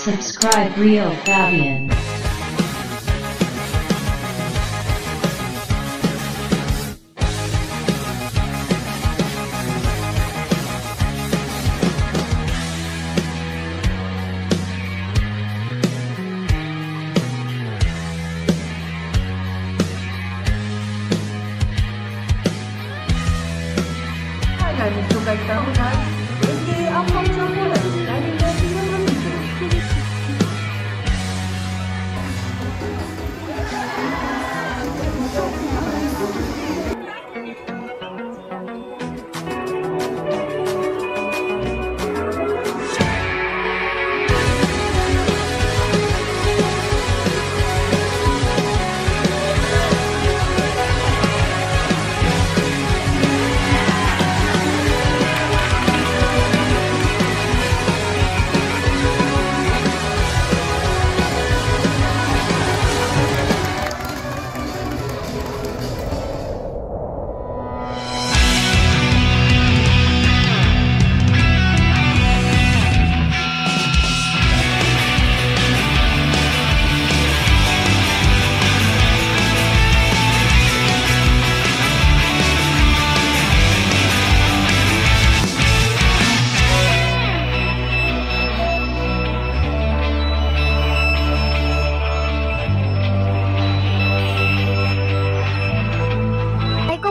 Subscribe Rio Fabian. Itu baik tahunan. Jadi apa macam mana? Dari mana itu?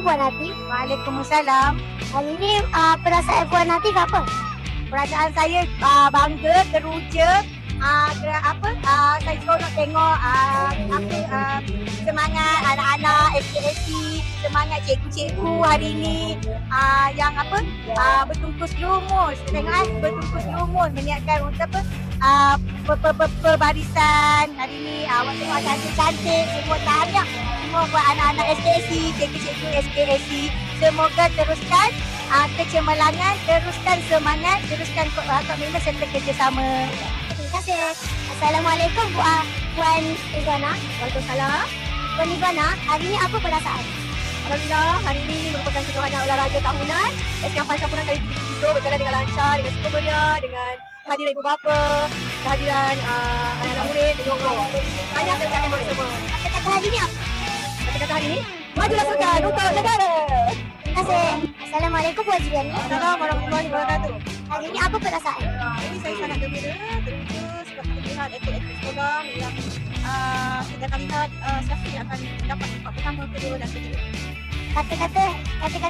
Puan Atif. Waalaikumsalam. Hari ini perasaan Puan Atif apa? Perasaan saya bangga, teruja. Saya seronok tengok semangat anak-anak SKSC, semangat cikgu-cikgu hari ini yang bertungkus lumus. Tengok bertungkus lumus menyiapkan untuk perbarisan hari ini. Awak tengok cantik-cantik, semua tahniah semua buat anak-anak SKSC, cikgu-cikgu SKSC. Semoga teruskan kecemerlangan, teruskan semangat, teruskan komitmen serta kerjasama. Terima kasih. Assalamualaikum Puan Ivana. Waalaikumsalam. Puan Ivana, hari ini apa perasaan? Alhamdulillah, hari ini merupakan kejohanan olahraga tahunan. SKFI sempurna kali itu berjalan dengan lancar, dengan super meriah, dengan kehadiran ibu bapa, kehadiran anak-anak murid, penyokong. Banyak terima kasih kepada semua. Kata-kata hari ini apa? Kata-kata hari ini, majulah sukan untuk negara. Terima kasih. Assalamualaikum Puan Juliani. Assalamualaikum warahmatullahi wabarakatuh. Hari ini apa perasaan? Ini saya sangat gembira, teruja sebab kita lihat atlet-atlet sekolah yang kita akan lihat siapa yang akan mendapat tempat pertama, kedua dan ketiga. Kata-kata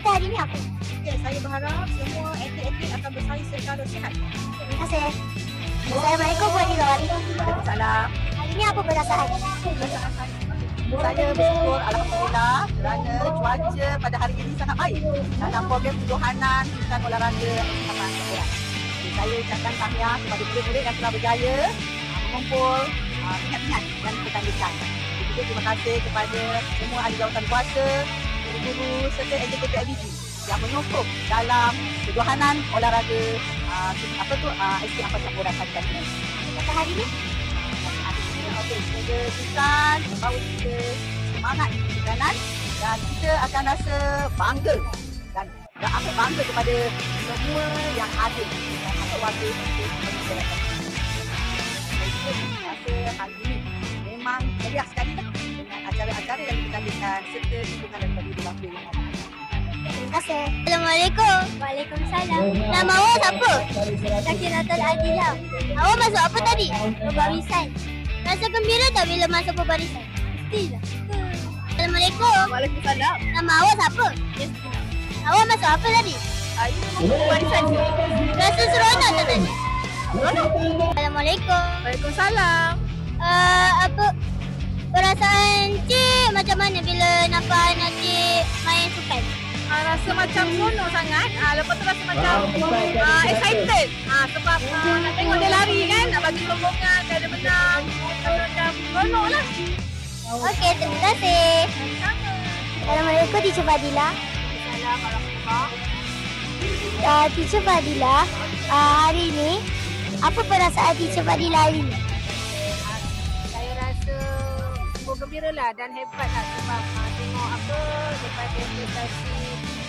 hari ini apa? Okay, saya berharap semua atlet-atlet akan bersaing secara sihat. Terima kasih. Assalamualaikum Puan Ivana. Waalaikumsalam. Hari ini apa perasaan? Saya bersyukur Alhamdulillah kerana cuaca pada hari ini sangat baik dalam program kejohanan sukan olahraga Taman Sekolah. Saya ucapkan tahniah kepada murid-murid yang telah berjaya mengumpul minat-minat dan pertandingan. Juga terima kasih kepada semua ahli jawatan kuasa, guru-guru serta AJKP IBG yang menyokong dalam kejohanan olahraga SK Angkatan Borat kali ini. Kata hari ini? Semoga sukan membawa kita semangat kejohanan dan kita akan rasa bangga dan amat bangga kepada semua yang ada dan amat warga untuk menjalankan. Saya rasa hari ini memang meriah sekali dengan acara-acara yang ditandingkan serta dukungan daripada ibu bapa yang ada. Terima kasih. Assalamualaikum. Waalaikumsalam. Nama awak siapa? Kaki Natal Adilah. Awak masuk apa tadi? Perbarisan. Rasa gembira tak bila masuk perbarisan? Mestilah. Assalamualaikum. Waalaikumsalam. Nama awak siapa? Justina. Awak masuk apa tadi? Saya masuk perbarisan. Rasa seronok tak tadi? Assalamualaikum. Waalaikumsalam. Apa perasaan cik macam mana bila nampak anak cik main sukan? Rasa macam seronok sangat. Lepas tu rasa macam excited. Sebab nak tengok dia lari kan, nak bagi sokongan, dia ada menang. Rasa macam seronok lah. Okey, terima kasih. Assalamualaikum Teacher Fadila. Assalamualaikum. Teacher Fadila, hari ini apa perasaan Teacher Fadila hari ini? Saya rasa gembira lah dan hebat lah sebab tengok daripada prestasi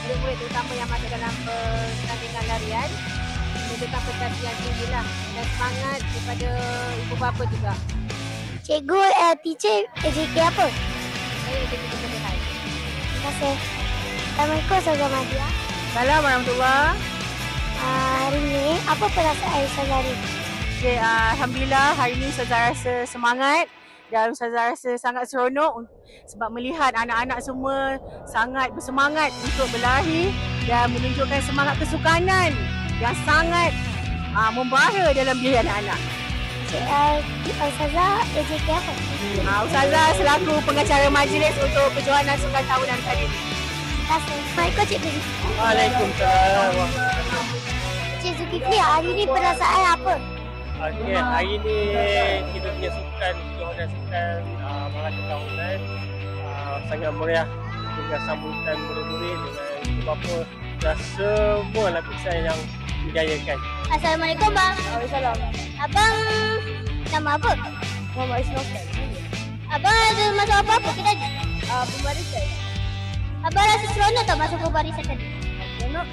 murid-murid terutama yang masuk dalam pertandingan larian menunjukkan prestasi yang tinggi lah dan semangat kepada ibu bapa juga. Cikgu, teacher AJK apa? Saya jadi kemudahan. Terima kasih. Assalamualaikum Ustazah Madia. Salam warahmatullahi. Hari ni, apa perasaan Ustazah ni? Okay, Alhamdulillah hari ini Ustazah rasa semangat dan Ustazah rasa sangat seronok sebab melihat anak-anak semua sangat bersemangat untuk berlari dan menunjukkan semangat kesukanan yang sangat membara dalam diri anak-anak. Ustazah AJK apa? Ustazah selaku pengacara majlis untuk kejohanan sukan tahunan kali ini. Terima kasih. Assalamualaikum Cikgu. Waalaikumsalam. Cik Zulkifli, hari ni perasaan apa? Okey, hari ni kita punya sukan, kejohanan sukan Melaka tahunan sangat meriah dengan sambutan murid-murid dengan ibu bapa dan semua lapisan yang berjayakan. Assalamualaikum bang. Waalaikumsalam. Abang nama apa? Muhammad Isnokan. Abang ada masuk apa-apa ke tadi? Pembarisan. Abang rasa seronok tak masuk ke barisan tadi? Seronok.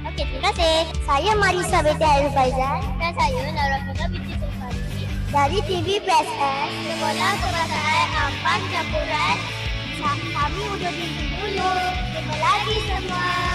Okey, terima kasih. Saya Marisa binti Airul Faizal dan saya Laura Fika binti Sulfani dari TV PSS Sekolah Kebangsaan Ampang Campuran. Kami undur diri dulu. Jumpa lagi semua.